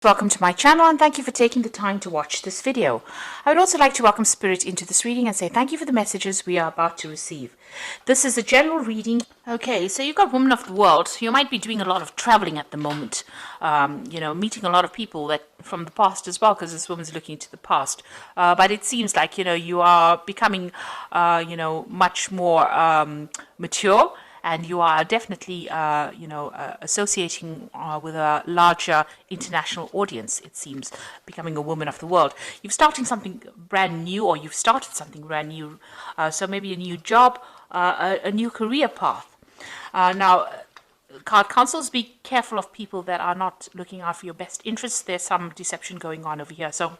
Welcome to my channel and thank you for taking the time to watch this video. I would also like to welcome Spirit into this reading and say thank you for the messages we are about to receive. This is a general reading. Okay, so you've got Woman of the World. You might be doing a lot of traveling at the moment, meeting a lot of people that from the past as well, because this woman's looking to the past. But it seems like, you are becoming, much more mature. And you are definitely, associating with a larger international audience, it seems, becoming a woman of the world. You've started something brand new, or you've started something brand new. So maybe a new job, a new career path. Now, card counsels, be careful of people that are not looking out for your best interests. There's some deception going on over here. So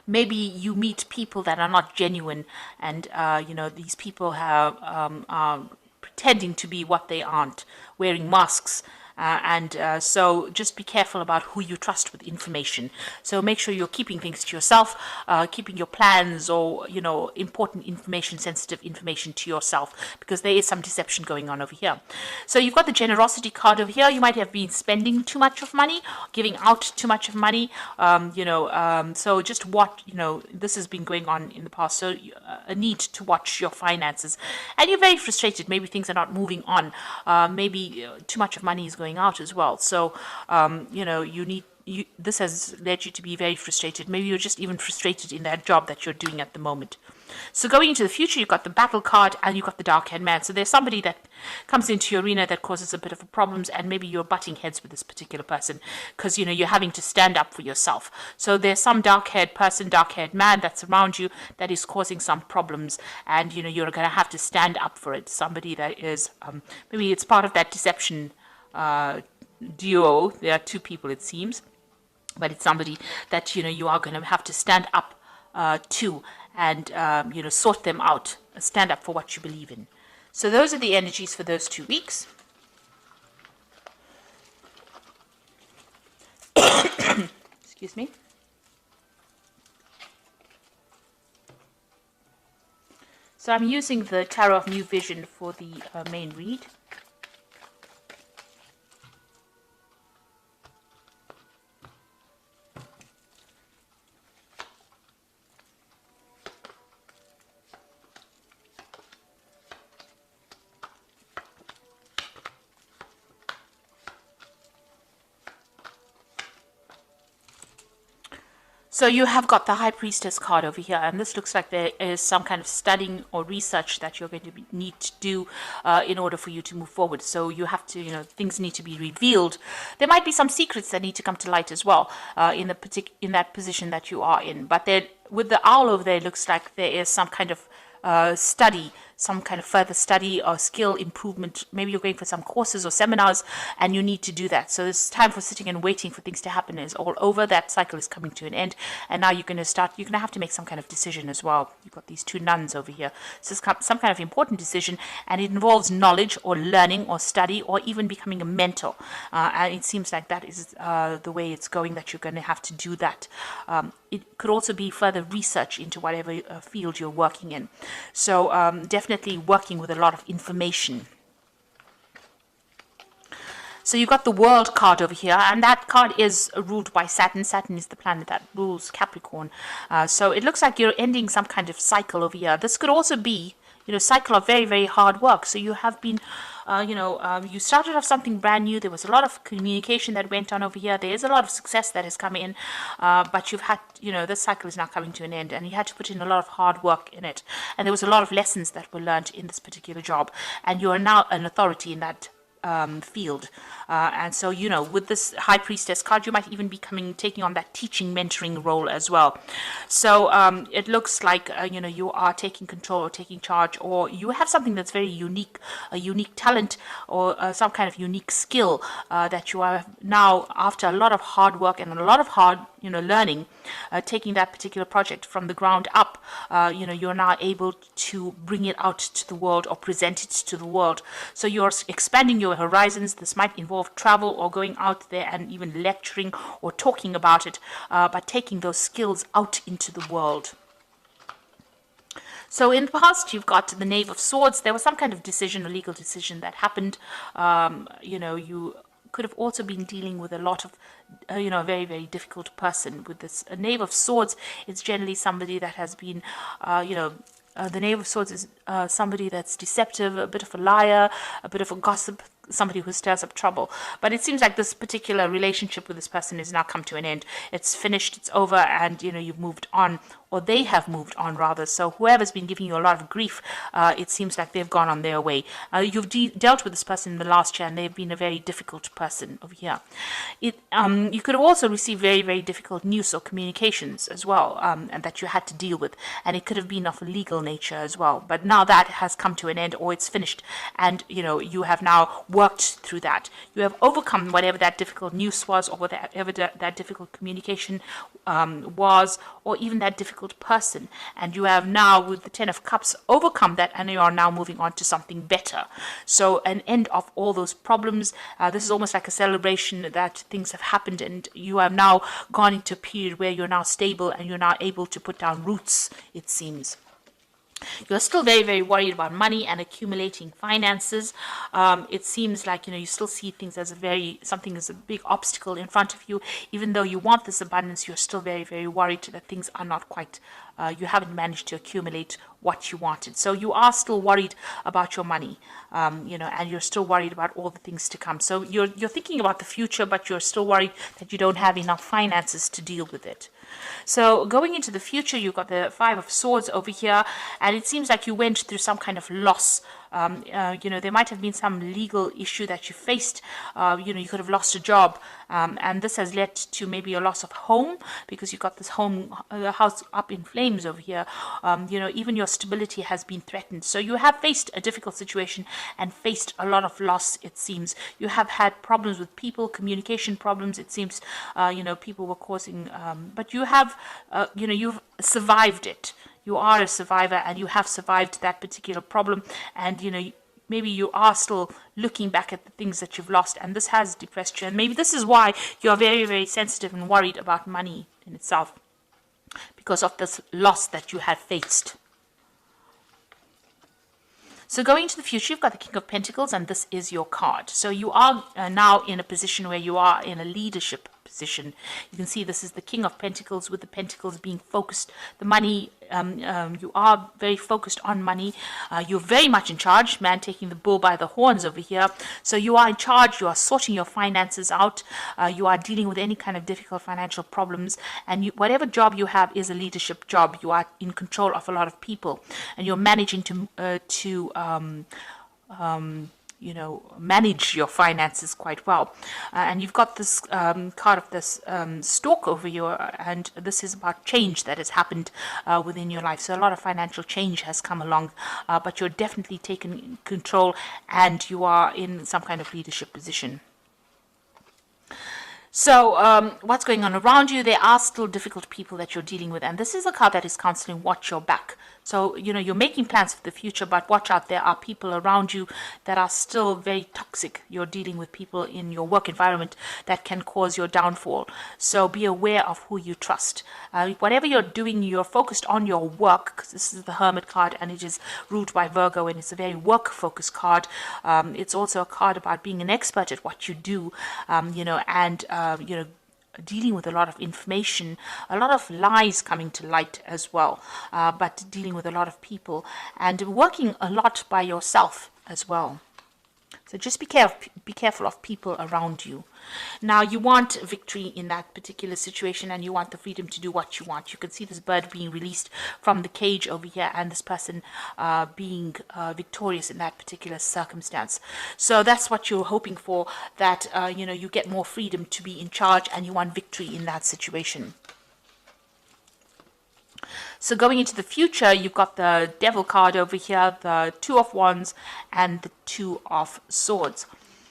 maybe you meet people that are not genuine, and these people are pretending to be what they aren't, wearing masks. So just be careful about who you trust with information. So make sure you're keeping things to yourself, keeping your plans or, important information, sensitive information to yourself, because there is some deception going on over here. So you've got the generosity card over here. You might have been spending too much of money, giving out too much of money, so just what, this has been going on in the past. So a need to watch your finances. And you're very frustrated. Maybe things are not moving on. Maybe too much of money is going out as well. So, this has led you to be very frustrated. Maybe you're just even frustrated in that job that you're doing at the moment. So going into the future, you've got the battle card and you've got the dark-haired man. So there's somebody that comes into your arena that causes a bit of problems, and maybe you're butting heads with this particular person because, you're having to stand up for yourself. So there's some dark-haired person, dark-haired man that's around you that is causing some problems, and, you're going to have to stand up for it. Somebody that is, maybe it's part of that deception duo. There are two people, it seems, but it's somebody that you are going to have to stand up to, and sort them out, stand up for what you believe in. So those are the energies for those 2 weeks. Excuse me. So I'm using the Tarot of New Vision for the main read. So you have got the High Priestess card over here, and this looks like there is some kind of studying or research that you're going to need to do in order for you to move forward. So you have to, things need to be revealed. There might be some secrets that need to come to light as well in that position that you are in. But then with the owl over there, it looks like there is some kind of study, some kind of further study or skill improvement. Maybe you're going for some courses or seminars and you need to do that. So this time for sitting and waiting for things to happen is all over. That cycle is coming to an end, and now you're going to have to make some kind of decision as well. You've got these two nuns over here. So it's some kind of important decision, and it involves knowledge or learning or study or even becoming a mentor. And it seems like that is the way it's going, that you're going to have to do that. It could also be further research into whatever field you're working in. So definitely working with a lot of information. So you've got the World card over here, and that card is ruled by Saturn. Saturn is the planet that rules Capricorn. So it looks like you're ending some kind of cycle over here. This could also be, cycle of very, very hard work. So you have been, you started off something brand new. There was a lot of communication that went on over here. There is a lot of success that has come in, but you've had, this cycle is now coming to an end, and you had to put in a lot of hard work in it. And there was a lot of lessons that were learned in this particular job, and you are now an authority in that field. And so, with this High Priestess card, you might even be taking on that teaching, mentoring role as well. So it looks like, you are taking control or taking charge, or you have something that's very unique, a unique talent or some kind of unique skill that you are now, after a lot of hard work and a lot of hard, learning, taking that particular project from the ground up, you're now able to bring it out to the world or present it to the world. So you're expanding your horizons. This might involve travel or going out there and even lecturing or talking about it, but taking those skills out into the world. So in the past, you've got the Knave of Swords. There was some kind of decision, a legal decision that happened. You could have also been dealing with a lot of, a very, very difficult person. With this Knave of Swords, it's generally somebody that has been, the Knave of Swords is somebody that's deceptive, a bit of a liar, a bit of a gossip, somebody who stirs up trouble. But it seems like this particular relationship with this person has now come to an end. It's finished, it's over, and you've moved on, or they have moved on rather. So whoever's been giving you a lot of grief, it seems like they've gone on their way. You've dealt with this person in the last year, and they've been a very difficult person over here. You could have also received very, very difficult news or communications as well, and that you had to deal with, and it could have been of a legal nature as well. But now that has come to an end, or it's finished, and you have now worked through that. You have overcome whatever that difficult news was, or whatever that difficult communication was, or even that difficult person. And you have now, with the Ten of Cups, overcome that, and you are now moving on to something better. So an end of all those problems. This is almost like a celebration that things have happened, and you have now gone into a period where you're now stable and you're now able to put down roots, it seems. You're still very, very worried about money and accumulating finances. It seems like, you still see things as something as a big obstacle in front of you. Even though you want this abundance, you're still very, very worried that things are not quite, you haven't managed to accumulate what you wanted. So you are still worried about your money, and you're still worried about all the things to come. So you're thinking about the future, but you're still worried that you don't have enough finances to deal with it. So going into the future, you've got the Five of Swords over here, and it seems like you went through some kind of loss. There might have been some legal issue that you faced. You could have lost a job, and this has led to maybe a loss of home, because you've got this house up in flames over here. Even your stability has been threatened. So you have faced a difficult situation and faced a lot of loss, it seems. You have had problems with people, communication problems, it seems. People were causing, but you have, you've survived it. You are a survivor, and you have survived that particular problem. And, maybe you are still looking back at the things that you've lost, and this has depressed you. And maybe this is why you're very, very sensitive and worried about money in itself, because of this loss that you have faced. So going into the future, you've got the King of Pentacles, and this is your card. So you are now in a position where you are in a leadership position. You can see this is the King of Pentacles, with the pentacles being focused. The money, you are very focused on money. You're very much in charge, man taking the bull by the horns over here. So you are in charge. You are sorting your finances out. You are dealing with any kind of difficult financial problems. And whatever job you have is a leadership job. You are in control of a lot of people, and you're managing to manage your finances quite well. And you've got this card of this stork over here, and this is about change that has happened within your life. So a lot of financial change has come along, but you're definitely taking control, and you are in some kind of leadership position. So what's going on around you? There are still difficult people that you're dealing with, and this is a card that is counseling watch your back. So, you're making plans for the future, but watch out. There are people around you that are still very toxic. You're dealing with people in your work environment that can cause your downfall. So be aware of who you trust. Whatever you're doing, you're focused on your work, because this is the Hermit card, and it is ruled by Virgo, and it's a very work-focused card. It's also a card about being an expert at what you do, dealing with a lot of information, a lot of lies coming to light as well, but dealing with a lot of people, and working a lot by yourself as well. So just be careful of people around you. Now, you want victory in that particular situation, and you want the freedom to do what you want. You can see this bird being released from the cage over here, and this person being victorious in that particular circumstance. So that's what you're hoping for, that you get more freedom to be in charge, and you want victory in that situation. So going into the future, you've got the Devil card over here, the Two of Wands, and the Two of Swords.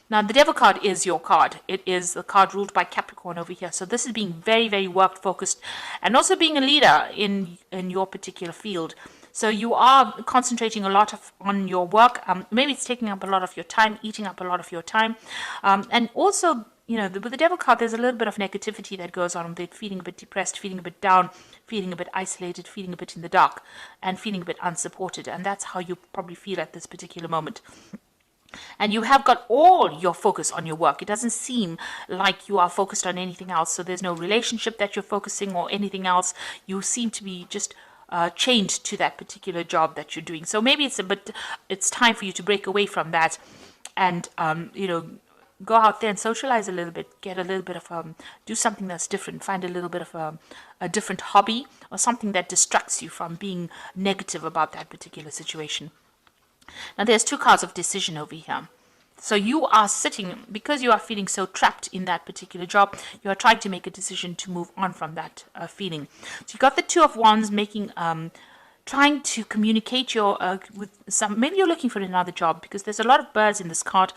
Now, the Devil card is your card. It is the card ruled by Capricorn over here. So this is being very, very work-focused, and also being a leader in your particular field. So you are concentrating a lot on your work. Maybe it's taking up a lot of your time, eating up a lot of your time. And also, with the Devil card, there's a little bit of negativity that goes on with it, feeling a bit depressed, feeling a bit down, feeling a bit isolated, feeling a bit in the dark, and feeling a bit unsupported. And that's how you probably feel at this particular moment. and you have got all your focus on your work. It doesn't seem like you are focused on anything else. So there's no relationship that you're focusing or anything else. You seem to be just chained to that particular job that you're doing. So maybe it's time for you to break away from that, and go out there and socialize a little bit, get a little bit of do something that's different, find a little bit of a different hobby or something that distracts you from being negative about that particular situation. Now, there's two cards of decision over here. So you are sitting, because you are feeling so trapped in that particular job, you are trying to make a decision to move on from that feeling. So you got the Two of Wands making, trying to communicate with some, maybe you're looking for another job, because there's a lot of birds in this card.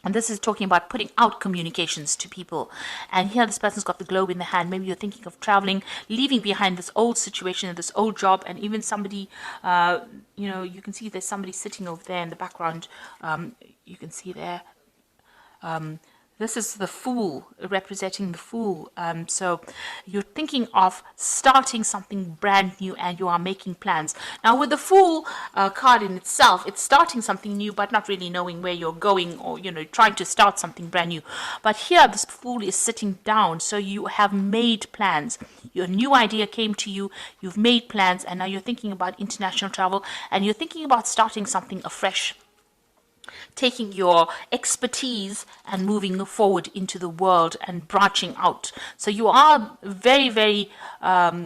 And this is talking about putting out communications to people. And here this person's got the globe in the hand. Maybe you're thinking of traveling, leaving behind this old situation, this old job, and even somebody, you can see there's somebody sitting over there in the background. You can see there. This is the Fool, representing the Fool. So you're thinking of starting something brand new and you are making plans. Now with the Fool card in itself, it's starting something new but not really knowing where you're going, or, trying to start something brand new. But here this Fool is sitting down. So you have made plans. Your new idea came to you. You've made plans, and now you're thinking about international travel, and you're thinking about starting something afresh, taking your expertise and moving forward into the world and branching out. So you are very, very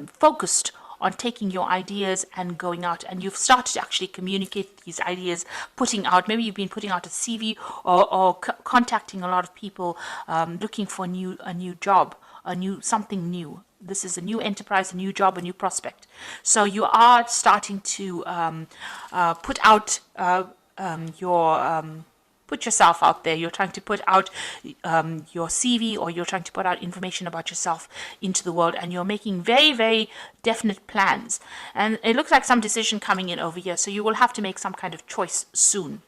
focused on taking your ideas and going out, and you've started to actually communicate these ideas, putting out, maybe you've been putting out a CV, or contacting a lot of people, looking for a new job, something new. This is a new enterprise, a new job, a new prospect. So you are starting to put out put yourself out there. You're trying to put out your CV, or you're trying to put out information about yourself into the world, and you're making very, very definite plans. And it looks like some decision coming in over here, so you will have to make some kind of choice soon.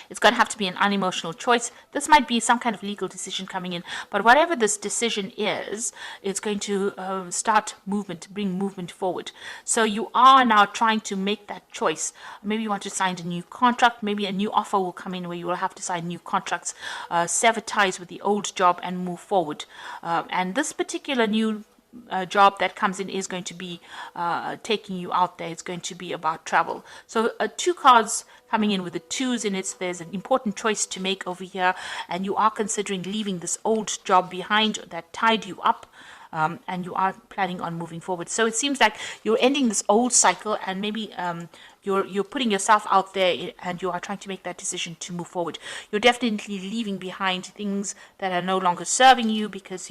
It's going to have to be an unemotional choice. This might be some kind of legal decision coming in, but whatever this decision is, it's going to start movement, bring movement forward. So you are now trying to make that choice. Maybe you want to sign a new contract. Maybe a new offer will come in where you will have to sign new contracts, sever ties with the old job and move forward. And this particular new job that comes in is going to be taking you out there. It's going to be about travel. So two cards coming in with the twos in it. So there's an important choice to make over here, and you are considering leaving this old job behind that tied you up, and you are planning on moving forward. So it seems like you're ending this old cycle, and maybe you're putting yourself out there, and you are trying to make that decision to move forward. You're definitely leaving behind things that are no longer serving you, because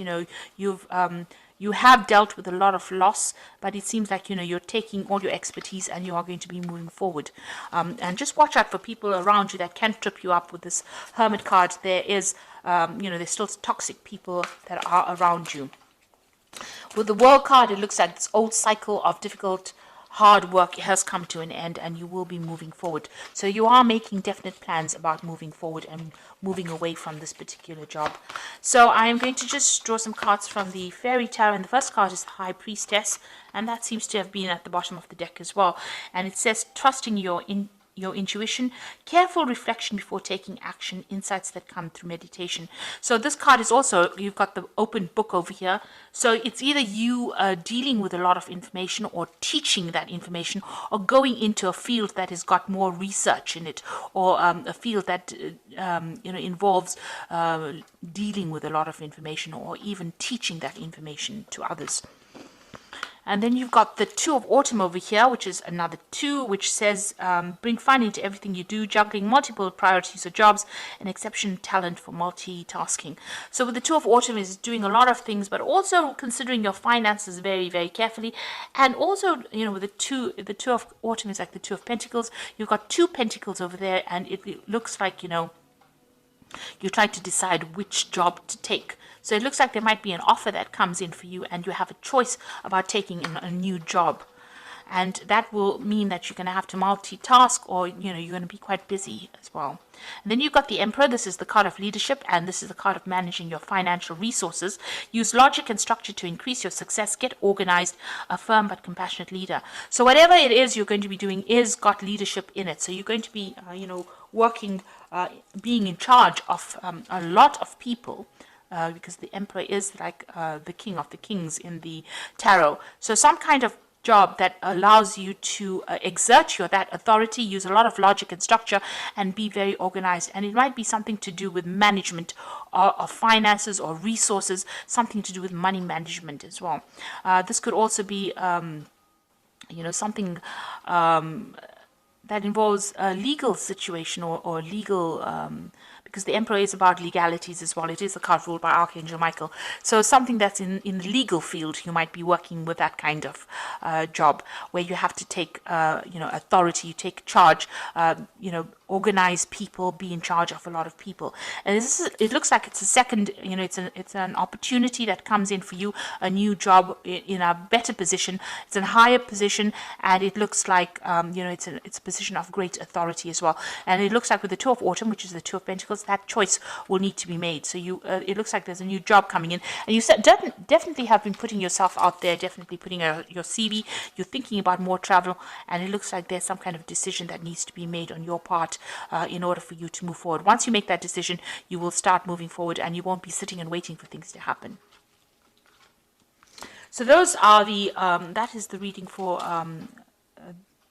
you have dealt with a lot of loss, but it seems like you're taking all your expertise and you are going to be moving forward. And just watch out for people around you that can trip you up with this Hermit card. There is there's still toxic people that are around you. With the World card, it looks like this old cycle of difficult, hard work has come to an end, and you will be moving forward. So you are making definite plans about moving forward and moving away from this particular job. So I am going to just draw some cards from the Fairy Tarot, and the first card is the High Priestess, and that seems to have been at the bottom of the deck as well. And it says, trusting your intuition, careful reflection before taking action, insights that come through meditation. So this card is also, you've got the open book over here. So it's either you dealing with a lot of information, or teaching that information, or going into a field that has got more research in it, or a field that involves dealing with a lot of information, or even teaching that information to others. And then you've got the Two of Autumn over here, which is another two, which says, bring fun into everything you do, juggling multiple priorities or jobs, and exceptional talent for multitasking. So with the Two of Autumn is doing a lot of things, but also considering your finances very, very carefully. And also, with the two of Autumn is like the Two of Pentacles. You've got two pentacles over there, and it looks like, you're trying to decide which job to take. So it looks like there might be an offer that comes in for you, and you have a choice about taking a new job. And that will mean that you're going to have to multitask, or, you're going to be quite busy as well. And then you've got the Emperor. This is the card of leadership, and this is the card of managing your financial resources. Use logic and structure to increase your success. Get organized, a firm but compassionate leader. So whatever it is you're going to be doing is got leadership in it. So you're going to be, working, being in charge of a lot of people, because the emperor is like the king of the kings in the tarot. So some kind of job that allows you to exert that authority, use a lot of logic and structure, and be very organized. And it might be something to do with management of finances or resources, something to do with money management as well. This could also be something that involves a legal situation or legal, because the emperor is about legalities as well. It is a card ruled by Archangel Michael. So something that's in the legal field, you might be working with that kind of job where you have to take, authority, you take charge, organize people, be in charge of a lot of people. And it looks like it's a second, it's an opportunity that comes in for you, a new job in a better position. It's a higher position, and it looks like, it's a position of great authority as well. And it looks like with the Two of Autumn, which is the Two of Pentacles, that choice will need to be made. So it looks like there's a new job coming in, and you definitely have been putting yourself out there, definitely putting your CV. You're thinking about more travel, and it looks like there's some kind of decision that needs to be made on your part in order for you to move forward. Once you make that decision, you will start moving forward, and you won't be sitting and waiting for things to happen. So those are that is the reading for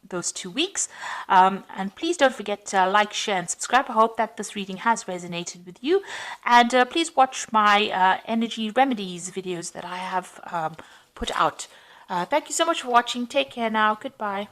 those 2 weeks. And please don't forget to like, share, and subscribe. I hope that this reading has resonated with you. And please watch my energy remedies videos that I have put out. Thank you so much for watching. Take care now. Goodbye.